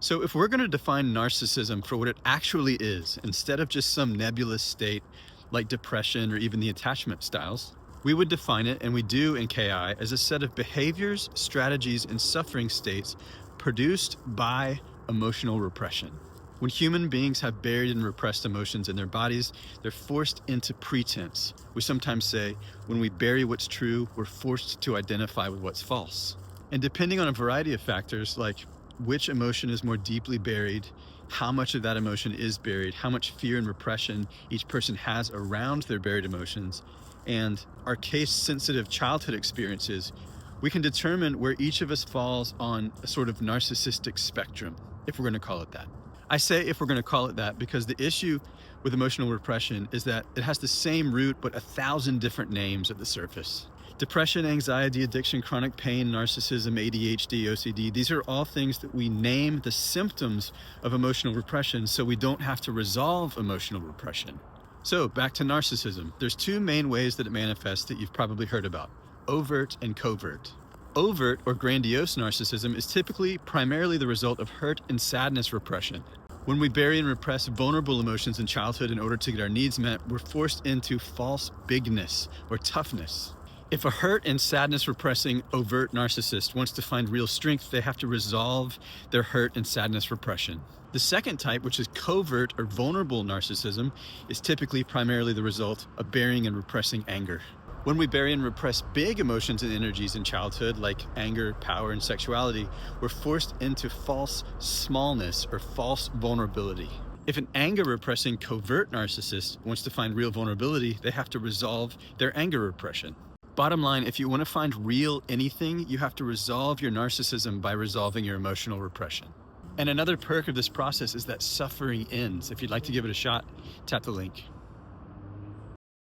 So, if we're going to define narcissism for what it actually is, instead of just some nebulous state like depression or even the attachment styles, we would define it, and we do in KI, as a set of behaviors, strategies, and suffering states produced by emotional repression. When human beings have buried and repressed emotions in their bodies, they're forced into pretense. We sometimes say, when we bury what's true, we're forced to identify with what's false. And depending on a variety of factors, like which emotion is more deeply buried, how much of that emotion is buried, how much fear and repression each person has around their buried emotions, and our case-sensitive childhood experiences, we can determine where each of us falls on a sort of narcissistic spectrum, if we're going to call it that. I say if we're going to call it that because the issue with emotional repression is that it has the same root but 1,000 different names at the surface. Depression, anxiety, addiction, chronic pain, narcissism, ADHD, OCD, these are all things that we name the symptoms of emotional repression so we don't have to resolve emotional repression. So back to narcissism. There's two main ways that it manifests that you've probably heard about: overt and covert. Overt or grandiose narcissism is typically primarily the result of hurt and sadness repression. When we bury and repress vulnerable emotions in childhood in order to get our needs met, we're forced into false bigness or toughness. If a hurt and sadness repressing overt narcissist wants to find real strength, they have to resolve their hurt and sadness repression. The second type, which is covert or vulnerable narcissism, is typically primarily the result of burying and repressing anger. When we bury and repress big emotions and energies in childhood, like anger, power, and sexuality, we're forced into false smallness or false vulnerability. If an anger repressing covert narcissist wants to find real vulnerability, they have to resolve their anger repression. Bottom line, if you want to find real anything, you have to resolve your narcissism by resolving your emotional repression. And another perk of this process is that suffering ends. If you'd like to give it a shot, tap the link.